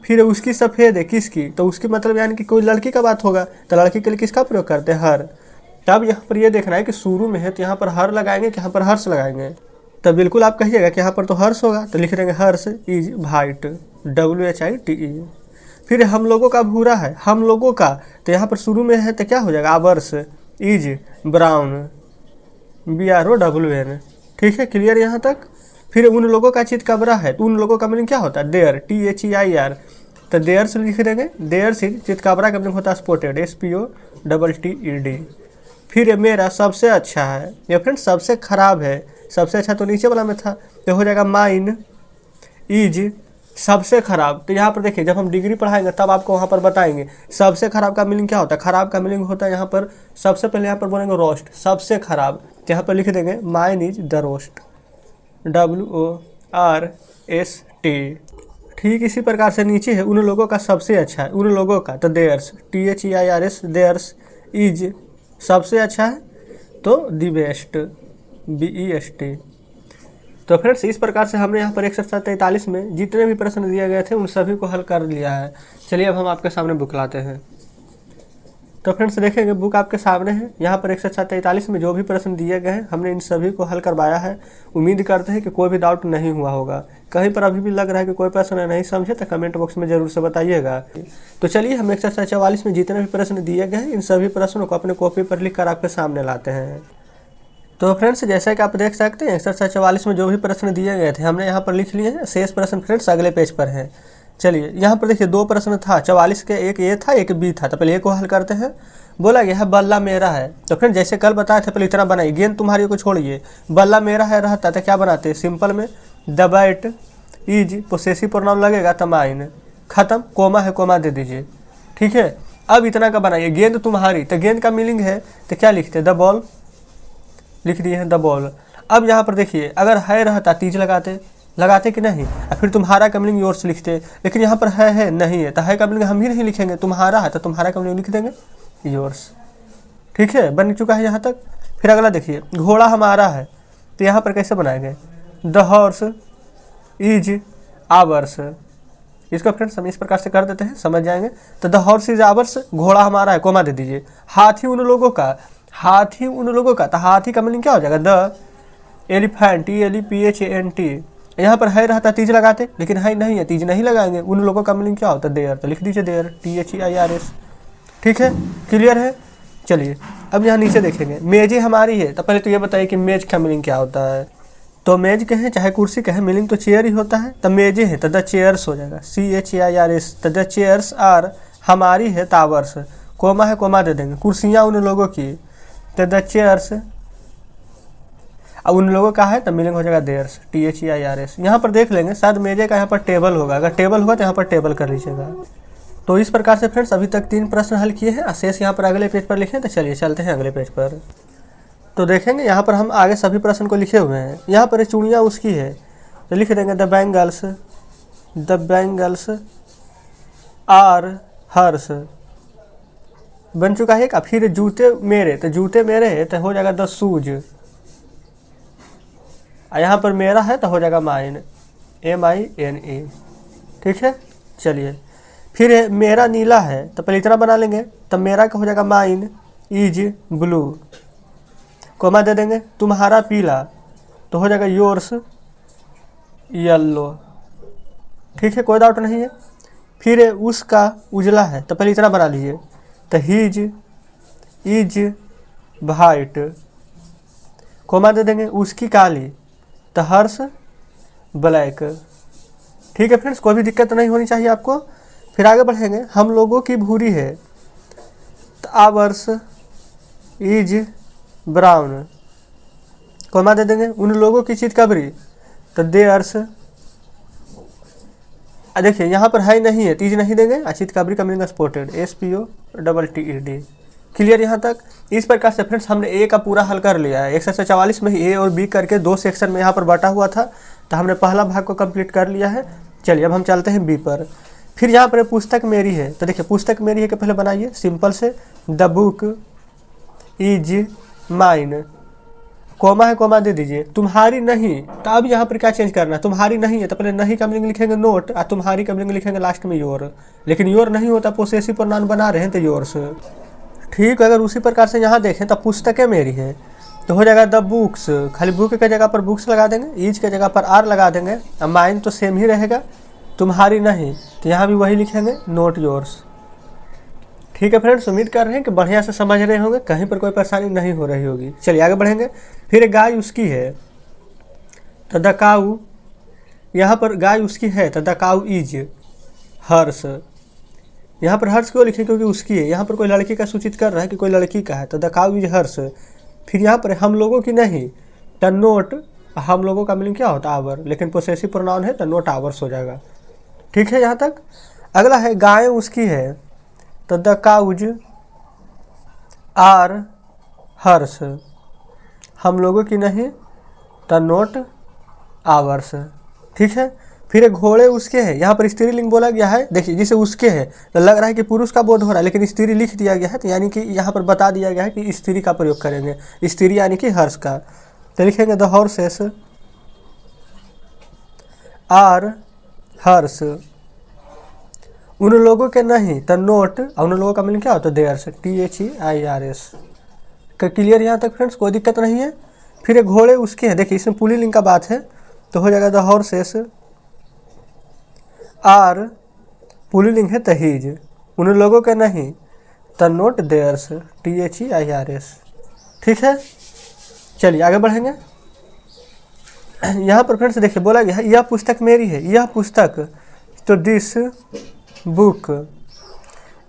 फिर उसकी सफ़ेद है, किसकी, तो उसकी मतलब यानी कि कोई लड़की का बात होगा, तो लड़की के लिए किसका प्रयोग करते हैं, हर। तब यहाँ पर ये देखना है कि शुरू में है तो यहाँ पर हर लगाएंगे कि यहाँ पर हर्ष लगाएंगे, तब बिल्कुल आप कहिएगा कि यहाँ पर तो हर्ष होगा, तो लिख देंगे हर्ष इज वाइट, WHITE। फिर हम लोगों का भूरा है, हम लोगों का, तो यहाँ पर शुरू में है तो क्या हो जाएगा आवर्स इज ब्राउन, BROWN। ठीक है, क्लियर यहाँ तक। फिर उन लोगों का चितकबरा है, तो उन लोगों का मीनिंग क्या होता है, देयर, THEIR, तो देयर से लिख देंगे, देयर से। चितकबरा का मीनिंग होता है स्पॉटेड, SPOTTED। फिर मेरा सबसे अच्छा है, या फ्रेंड्स सबसे खराब है, सबसे अच्छा तो नीचे वाला में था, तो हो जाएगा माइन इज सबसे खराब। तो यहाँ पर देखिए जब हम डिग्री पढ़ाएंगे तब आपको वहाँ पर बताएंगे सबसे खराब का मीनिंग क्या होता है। खराब का मीनिंग होता है यहाँ पर सबसे पहले यहाँ पर बोलेंगे रोस्ट, सबसे खराब, तो यहाँ पर लिख देंगे mine is the roast, WORST। ठीक इसी प्रकार से नीचे है उन लोगों का सबसे अच्छा है, उन लोगों का, तो देयर्स, THEIRS, देयर्स इज सबसे अच्छा है, तो दी बेस्ट, BEST। तो फ्रेंड्स इस प्रकार से हमने यहाँ पर 143 में जितने भी प्रश्न दिए गए थे उन सभी को हल कर लिया है। चलिए अब हम आपके सामने बुक लाते हैं। तो फ्रेंड्स देखेंगे बुक आपके सामने है, यहाँ पर 143 में जो भी प्रश्न दिए गए हैं हमने इन सभी को हल करवाया है। उम्मीद करते हैं कि कोई भी डाउट नहीं हुआ होगा। कहीं पर अभी भी लग रहा है कि कोई प्रश्न नहीं समझे तो कमेंट बॉक्स में जरूर से बताइएगा। तो चलिए हम 144 में जितने भी प्रश्न दिए गए हैं इन सभी प्रश्नों को अपने कॉपी पर लिख कर आपके सामने लाते हैं। तो फ्रेंड्स जैसा कि आप देख सकते हैं 144 में जो भी प्रश्न दिए गए थे हमने यहाँ पर लिख लिए हैं। शेष प्रश्न फ्रेंड्स अगले पेज पर है। चलिए यहाँ पर देखिए दो प्रश्न था 44 के, एक ए था एक बी था। तो पहले ए को हल करते हैं। बोला गया है बल्ला मेरा है। तो फ्रेंड जैसे कल बताए थे पहले इतना बनाइए, गेंद तुम्हारी को छोड़िए, बल्ला मेरा है रहता तो क्या बनाते, सिंपल में the bat is possessive pronoun लगेगा तो माइन, खत्म, कोमा है कोमा दे दीजिए। ठीक है, अब इतना का बनाइए, गेंद तुम्हारी, तो गेंद का मीनिंग है तो क्या लिखते, द बॉल, लिख दिए हैं द बॉल। अब यहाँ पर देखिए अगर है रहता तीज लगाते कि नहीं, और फिर तुम्हारा का मीनिंग योर्स लिखते, लेकिन यहाँ पर है नहीं है तो है का मीनिंग हम ही नहीं लिखेंगे, तुम्हारा है तो तुम्हारा का मीनिंग लिख देंगे योर्स। ठीक है, बन चुका है यहाँ तक। फिर अगला देखिए घोड़ा हमारा है, तो यहाँ पर कैसे बनाएंगे, द हॉर्स इज आवर्स। इसको फ्रेंड्स हम इस प्रकार से कर देते हैं, समझ जाएंगे। तो द हॉर्स इज आवर्स, घोड़ा हमारा है, कोमा दे दीजिए। हाथी उन लोगों का, हाथी उन लोगों का, तो हाथी का मीनिंग क्या हो जाएगा, द एलिफेंट, ELEPHANT। यहाँ पर है रहता तीज लगाते, लेकिन है नहीं है, तीज नहीं लगाएंगे। उन लोगों का मीनिंग क्या होता है, देयर, तो लिख दीजिए देयर, THEIRS। ठीक है, क्लियर है। चलिए अब यहाँ नीचे देखेंगे, मेजें हमारी है, तो पहले तो ये बताइए कि मेज का मीनिंग क्या होता है। तो मेज कहें चाहे कुर्सी कहें, मीनिंग तो चेयर ही होता है। तो मेजें हैं तो द चेयर्स हो जाएगा, CHEIRS। तो द चेयर्स आर, हमारी है टावर्स, कोमा है कोमा दे देंगे। कुर्सियाँ उन लोगों की, तो द चेयर्स, अब उन लोगों का है तो मीनिंग हो जाएगा देयर्स, THEIRS। यहाँ पर देख लेंगे शायद मेजे का यहाँ पर टेबल होगा, अगर टेबल होगा तो यहाँ पर टेबल कर लीजिएगा। तो इस प्रकार से फ्रेंड्स अभी तक 3 प्रश्न हल किए हैं, शेष यहाँ पर अगले पेज पर लिखे। तो चलिए चलते हैं अगले पेज पर। तो देखेंगे यहाँ पर हम आगे सभी प्रश्न को लिखे हुए हैं। यहाँ पर चूड़ियाँ उसकी है तो लिख देंगे द बैंगल्स आर हर्स, बन चुका है। फिर जूते मेरे, तो जूते मेरे है तो हो जाएगा द शूज। यहाँ पर मेरा है तो हो जाएगा माइन, MINE। ठीक है, चलिए फिर मेरा नीला है तो पहले इतना बना लेंगे, तब मेरा का हो जाएगा माइन इज ब्लू, कोमा दे देंगे। तुम्हारा पीला तो हो जाएगा योर्स येलो। ठीक है, कोई डाउट नहीं है। फिर उसका उजला है तो पहले इतना बना लीजिए, तो हिज इज वाइट, कोमा दे देंगे, उसकी काली, तो हर्ष ब्लैक। ठीक है फ्रेंड्स, कोई भी दिक्कत नहीं होनी चाहिए आपको। फिर आगे बढ़ेंगे, हम लोगों की भूरी है तो आवर्स इज ब्राउन, कोमा दे देंगे, उन लोगों की चितकबरी तो देयर्स, देखिए यहाँ पर है नहीं है, तीज नहीं देंगे, चितकबरी का मीनिंग स्पॉटेड, SPOTTED। क्लियर यहाँ तक। इस प्रकार से फ्रेंड्स हमने ए का पूरा हल कर लिया है। 144 में ही ए और बी करके 2 सेक्शन में यहाँ पर बांटा हुआ था, तो हमने पहला भाग को कंप्लीट कर लिया है। चलिए अब हम चलते हैं बी पर। फिर यहाँ पर पुस्तक मेरी है, तो देखिए पुस्तक मेरी है के पहले बनाइए सिंपल से, the book is mine, comma है कोमा दे दीजिए, तुम्हारी नहीं, तो अब यहाँ पर क्या चेंज करना है, तुम्हारी नहीं है तो पहले नहीं का मीनिंग लिखेंगे नोट, और तुम्हारी का मीनिंग लिखेंगे लास्ट में योर, लेकिन योर नहीं होता, पोसेसिव प्रोनाउन बना रहे हैं तो योर्स। ठीक, अगर उसी प्रकार से यहाँ देखें तो पुस्तकें मेरी है तो हो जाएगा द बुक्स, खाली बुक के जगह पर बुक्स लगा देंगे, ईज के जगह पर आर लगा देंगे, अब माइन तो सेम ही रहेगा, तुम्हारी नहीं तो यहाँ भी वही लिखेंगे नोट योर्स। ठीक है फ्रेंड्स, उम्मीद कर रहे हैं कि बढ़िया से समझ रहे होंगे, कहीं पर कोई परेशानी नहीं हो रही होगी। चलिए आगे बढ़ेंगे। फिर गाय उसकी है तो द काऊ, यहाँ पर गाय उसकी है तो द काऊ इज हर्ष, यहाँ पर हर्ष क्यों लिखे, क्योंकि उसकी है, यहाँ पर कोई लड़की का सूचित कर रहा है कि कोई लड़की का है तो द काऊ इज हर्ष। फिर यहाँ पर हम लोगों की नहीं तो नोट, हम लोगों का मीनिंग क्या होता है आवर, लेकिन पोसेसिव प्रोनाउन है तो नोट आवर्स हो जाएगा। ठीक है यहाँ तक। अगला है गाय उसकी है तो द काउज आर हर्ष, हम लोगों की नहीं तो नोट आवर्स। ठीक है। फिर घोड़े उसके हैं, यहाँ पर स्त्रीलिंग बोला गया है, देखिए जिसे उसके है तो लग रहा है कि पुरुष का बोध हो रहा है, लेकिन स्त्री लिख दिया गया है, तो यानी कि यहाँ पर बता दिया गया है कि स्त्री का प्रयोग करेंगे, स्त्री यानी कि हर्ष का, तो लिखेंगे द हॉर्सेस आर हर्ष, उन लोगों के नहीं तो नोट, उन लोगों का मीनिंग क्या होता है देयर्स, THEIRS। क्लियर यहाँ तक फ्रेंड्स, कोई दिक्कत नहीं है। फिर एक घोड़े उसके हैं, देखिए इसमें पुल्लिंग का बात है तो हो जाएगा द हॉर्सेस आर, पुल्लिंग है तहीज, उन लोगों के नहीं तो नोट देयर्स, THEIRS। ठीक है। चलिए आगे बढ़ेंगे। यहाँ पर फ्रेंड्स देखिए बोला गया है यह पुस्तक मेरी है, यह पुस्तक, तो दिस बुक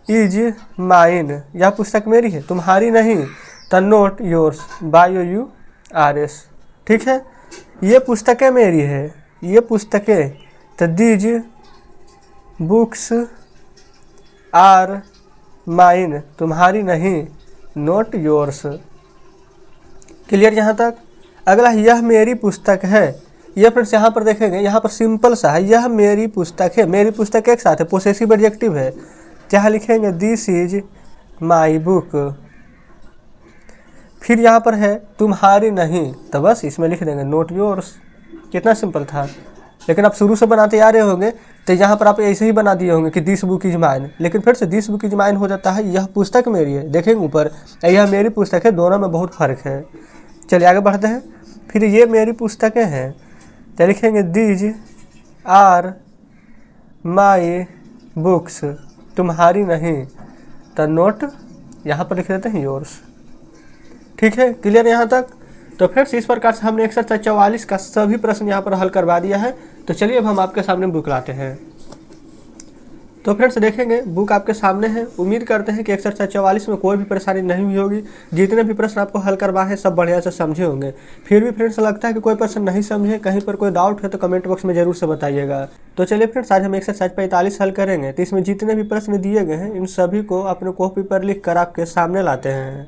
इज माइन, यह पुस्तक मेरी है, तुम्हारी नहीं तो नोट योर्स, YOURS। ठीक है। ये पुस्तकें मेरी है, ये पुस्तकें, तो दीज बुक्स आर माइन, तुम्हारी नहीं नोट योर्स। क्लियर यहाँ तक। अगला यह मेरी पुस्तक है, यह फ्रेंड्स यहाँ पर देखेंगे, यहाँ पर सिंपल सा है, यह मेरी पुस्तक है, मेरी पुस्तक एक साथ है, पोसेसिव एडजेक्टिव है, जहाँ लिखेंगे दिस इज माई बुक। फिर यहाँ पर है तुम्हारी नहीं तो बस इसमें लिख देंगे नोट योर्स। कितना सिंपल था, लेकिन आप शुरू से बनाते आ रहे होंगे तो यहाँ पर आप ऐसे ही बना दिए होंगे कि दिस बुक इज माइन, लेकिन फिर से दिस बुक इज माइन हो जाता है, यह पुस्तक मेरी है, देखेंगे ऊपर यह मेरी पुस्तक है, दोनों में बहुत फ़र्क है। चलिए आगे बढ़ते हैं। फिर ये मेरी पुस्तकें हैं तो लिखेंगे दीज आर माई बुक्स, तुम्हारी नहीं तो नोट यहाँ पर लिख देते हैं योर्स। ठीक है। क्लियर यहाँ तक। तो फ्रेंड्स इस प्रकार से हमने 144 का सभी प्रश्न यहाँ पर हल करवा दिया है। तो चलिए अब हम आपके सामने बुक लाते हैं। तो फ्रेंड्स देखेंगे बुक आपके सामने है। उम्मीद करते हैं कि 144 में कोई भी परेशानी नहीं हुई होगी, जितने भी प्रश्न आपको हल करवाए हैं सब बढ़िया से समझे होंगे। फिर भी फ्रेंड्स लगता है कि कोई प्रश्न नहीं समझे, कहीं पर कोई डाउट है तो कमेंट बॉक्स में जरूर से बताइएगा। तो चलिए फ्रेंड्स आज हम एक्सरसाइज 45 हल करेंगे। तो इसमें जितने भी प्रश्न दिए गए हैं इन सभी को अपने कॉपी पर लिख कर आपके सामने लाते हैं।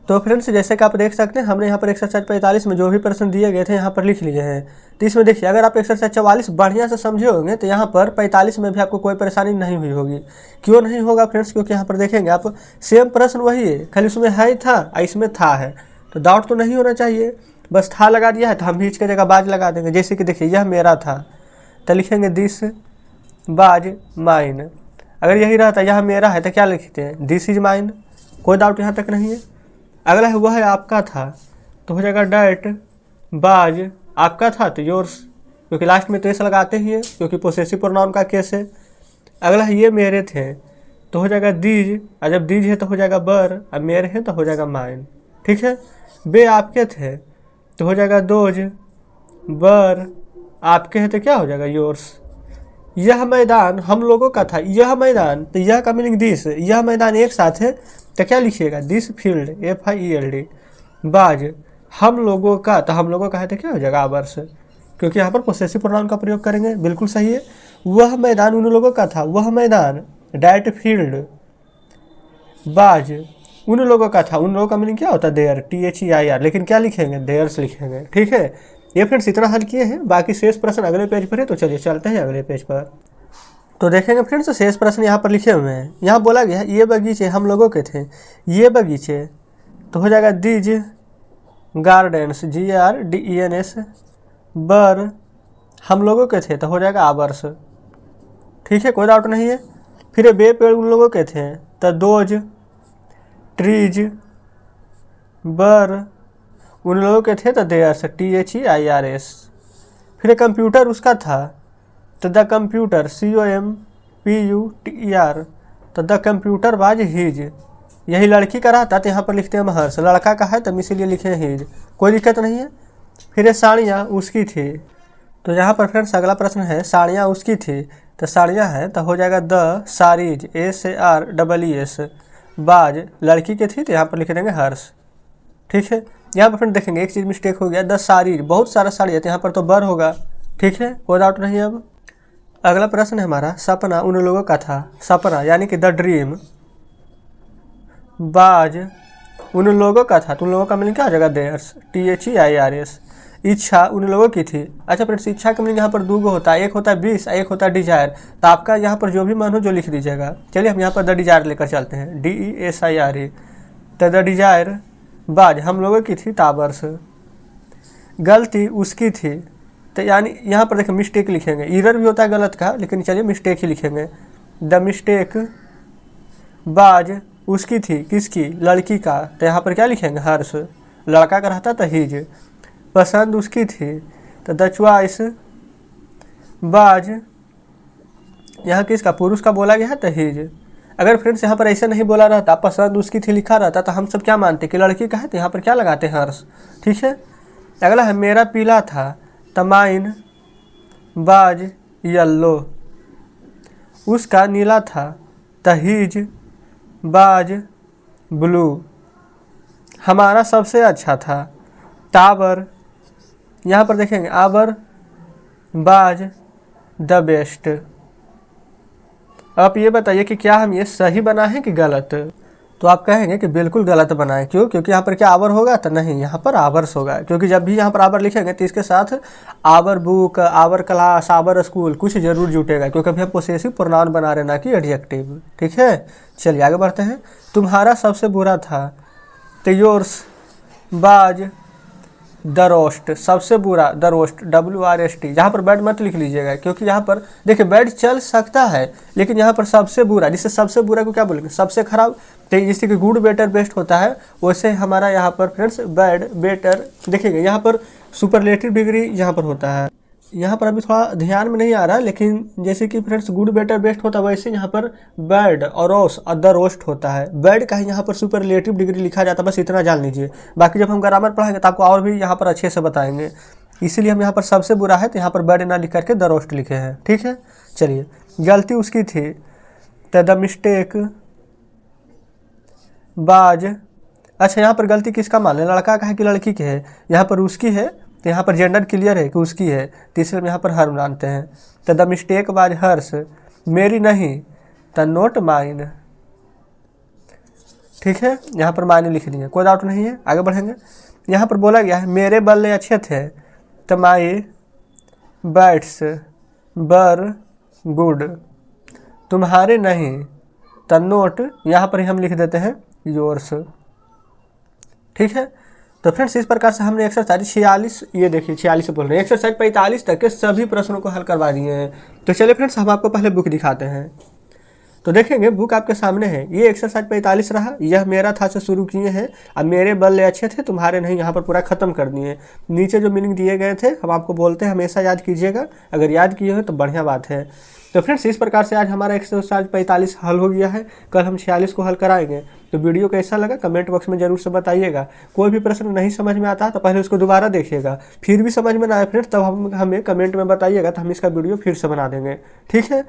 तो फ्रेंड्स जैसे कि आप देख सकते हैं हमने यहाँ पर एक्सरसाइज 45 में जो भी प्रश्न दिए गए थे यहाँ पर लिख लिए हैं। तो इसमें देखिए अगर आप एक्सरसाइज 44 बढ़िया से समझे होंगे तो यहाँ पर 45 में भी आपको कोई परेशानी नहीं हुई होगी। क्यों नहीं होगा फ्रेंड्स, क्योंकि यहाँ पर देखेंगे आप सेम प्रश्न वही है, खाली उसमें है था इसमें था है, तो डाउट तो नहीं होना चाहिए। बस था लगा दिया है तो हम भी इसके जगह बाज लगा देंगे। जैसे कि देखिए यह मेरा था तो लिखेंगे दिस बाज माइन। अगर यही रहता यह मेरा है तो क्या लिखते हैं दिस इज माइन, कोई डाउट यहाँ तक नहीं है। अगला है वह आपका था तो हो जाएगा डैट बाज आपका था तो योर्स, क्योंकि लास्ट में तो ऐसा लगाते ही है क्योंकि पोसेसिव प्रोनाउन का केस है। अगला है ये मेरे थे तो हो जाएगा दीज, और जब दीज है तो हो जाएगा बर, और मेरे हैं तो हो जाएगा माइन। ठीक है। बे आपके थे तो हो जाएगा दोज, बर आपके हैं तो क्या हो जाएगा योर्स। यह मैदान हम लोगों का था, यह मैदान तो यह का मीनिंग दिस, यह मैदान एक साथ है तो क्या लिखिएगा दिस फील्ड, FIELD। बाज हम लोगों का, तो हम लोगों का है तो क्या हो जाएगा आवर्स, क्योंकि यहाँ पर पोसेसिव प्रोनाउन का प्रयोग करेंगे, बिल्कुल सही है। वह मैदान उन लोगों का था, वह मैदान डैट फील्ड। बाज उन लोगों का था, उन लोगों का मीनिंग क्या होता है देयर, THEIR, लेकिन क्या लिखेंगे देयर्स लिखेंगे। ठीक है। ये फ्रेंड्स इतना हल किए हैं, बाकी शेष प्रश्न अगले पेज पर है, तो चलिए चलते हैं अगले पेज पर। तो देखेंगे फ्रेंड्स शेष प्रश्न यहाँ पर लिखे हुए हैं। यहाँ बोला गया है ये बगीचे हम लोगों के थे, ये बगीचे तो हो जाएगा दीज गार्डन्स, GARDENS। बर हम लोगों के थे तो हो जाएगा आवर्स। ठीक है, कोई डाउट नहीं है। फिर बे पेड़ उन लोगों के थे तो दोज ट्रीज। बर उन लोगों के थे तो देयर्स, THEIRS। फिर कंप्यूटर उसका था तो द कंप्यूटर, COMPUTER, तो द कंप्यूटर वाज हीज। यही लड़की का रहता तो यहाँ पर लिखते हैं हर्ष, लड़का का है तो इसीलिए लिखे हीज, कोई दिक्कत नहीं है। फिर साड़ियाँ उसकी थी, तो यहाँ पर फ्रेंड्स अगला प्रश्न है साड़ियाँ उसकी थी, तो साड़ियाँ है तो हो जाएगा द साड़ीज, SAREES। बाज लड़की के थी तो यहाँ पर लिख देंगे हर्ष। ठीक है। यहाँ पर फ्रेंड देखेंगे एक चीज़ मिस्टेक हो गया, द साड़ीज बहुत सारा साड़ी है तो यहाँ पर तो बर होगा। ठीक है, कोई डाउट नहीं है। अब अगला प्रश्न है हमारा सपना उन लोगों का था, सपना यानी कि द ड्रीम। बाज उन लोगों का था तो उन लोगों का मीनिंग क्या हो जाएगा देयर्स, THEIRS। इच्छा उन लोगों की थी। अच्छा फ्रेंड्स इच्छा का मीनिंग यहाँ पर दो होता है, एक होता है विश, एक होता है डिजायर, तो आपका यहाँ पर जो भी मन हो जो लिख दीजिएगा। चलिए हम यहाँ पर द डिजायर लेकर चलते हैं, DESIRE, तो द डिजायर। बाज हम लोगों की थी ताबर्स। गलती उसकी थी, तो यानी यहाँ पर देखिए मिस्टेक लिखेंगे, इरर भी होता है गलत का, लेकिन चलिए मिस्टेक ही लिखेंगे, द मिस्टेक। बाज उसकी थी, किसकी, लड़की का, तो यहाँ पर क्या लिखेंगे हर्ष, लड़का का रहता तो हीज। पसंद उसकी थी तो द चॉइस। बाज यहाँ किसका, पुरुष का बोला गया है तो हीज। अगर फ्रेंड्स यहाँ पर ऐसे नहीं बोला रहता, पसंद उसकी थी लिखा रहता, तो हम सब क्या मानते कि लड़की का है, तो यहाँ पर क्या लगाते हैं हर्ष। ठीक है। अगला है मेरा पीला था तमाइन। बाज येल्लो उसका नीला था तहीज। बाज ब्लू हमारा सबसे अच्छा था टावर। यहाँ पर देखेंगे आवर। Was the best. आप ये बताइए कि क्या हम ये सही बना है कि गलत, तो आप कहेंगे कि बिल्कुल गलत बनाए। क्यों? क्योंकि यहाँ पर क्या आवर होगा, तो नहीं, यहाँ पर आवर्स होगा, क्योंकि जब भी यहाँ पर आवर लिखेंगे तो इसके साथ our book, our class, our school कुछ जरूर जुटेगा, क्योंकि अभी हम पोसेसिव प्रोनाउन बना रहे ना कि एडजेक्टिव। ठीक है, चलिए आगे बढ़ते हैं। तुम्हारा सबसे बुरा था तो योर्स। बाज द रोस्ट सबसे बुरा, द रोस्ट, WRST। यहाँ पर बैड मत लिख लीजिएगा, क्योंकि यहाँ पर देखिए बैड चल सकता है, लेकिन यहाँ पर सबसे बुरा, जिससे सबसे बुरा को क्या बोलेंगे, सबसे खराब। तो जिससे कि गुड बेटर बेस्ट होता है, वैसे हमारा यहाँ पर फ्रेंड्स बैड बेटर देखिएगा, यहाँ पर सुपरलेटिव डिग्री यहाँ पर होता है। यहाँ पर अभी थोड़ा ध्यान में नहीं आ रहा, लेकिन जैसे कि फ्रेंड्स गुड बेटर बेस्ट होता है, वैसे यहाँ पर बैड और रोस और द रोस्ट होता है। बैड का ही यहाँ पर सुपरलेटिव डिग्री लिखा जाता है, बस इतना जान लीजिए। बाकी जब हम ग्रामर पढ़ाएंगे तो आपको और भी यहाँ पर अच्छे से बताएंगे, इसीलिए हम यहाँ पर सबसे बुरा है तो यहाँ पर बैड ना लिख करके द रोस्ट लिखे हैं। ठीक है, चलिए। गलती उसकी थी तो द मिस्टेक। बाज अच्छा यहाँ पर गलती किसका मान लें, लड़का का है कि लड़की की है, यहाँ पर उसकी है तो यहाँ पर जेंडर क्लियर है कि उसकी है, तीसरे में यहाँ पर हर मानते हैं। तो द मिस्टेक बाज हर्ष। मेरी नहीं तो नोट माइन। ठीक है, यहाँ पर मायने लिख दिए, कोई डाउट नहीं है। आगे बढ़ेंगे। यहाँ पर बोला गया है मेरे बल्ले अच्छे थे तो माई बैट्स बर गुड। तुम्हारे नहीं तो नोट, यहाँ पर ही हम लिख देते हैं योर्स। ठीक है, तो फ्रेंड्स इस प्रकार से हमने एक्सरसाइज 46, ये देखिए 46 बोल रहे हैं, एक्सरसाइज 45 तक के सभी प्रश्नों को हल करवा दिए हैं। तो चलिए फ्रेंड्स हम आपको पहले बुक दिखाते हैं। तो देखेंगे बुक आपके सामने है। ये एक्सरसाइज 45 रहा, यह मेरा था से शुरू किए हैं, अब मेरे बल्ले अच्छे थे तुम्हारे नहीं, यहाँ पर पूरा खत्म कर दिए। नीचे जो मीनिंग दिए गए थे हम आपको बोलते हैं हमेशा याद कीजिएगा, अगर याद किए हो तो बढ़िया बात है। तो फ्रेंड्स इस प्रकार से आज हमारा एक्सरसाइज 45 हल हो गया है। कल हम 46 को हल कराएंगे। तो वीडियो कैसा लगा कमेंट बॉक्स में जरूर से बताइएगा। कोई भी प्रश्न नहीं समझ में आता तो पहले उसको दोबारा देखिएगा, फिर भी समझ में ना आए फ्रेंड्स तब हमें कमेंट में बताइएगा, तो हम इसका वीडियो फिर से बना देंगे। ठीक है,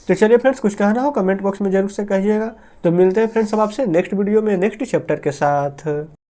तो चलिए फ्रेंड्स कुछ कहना हो कमेंट बॉक्स में जरूर से कहिएगा। तो मिलते हैं फ्रेंड्स हम आपसे नेक्स्ट वीडियो में नेक्स्ट चैप्टर के साथ।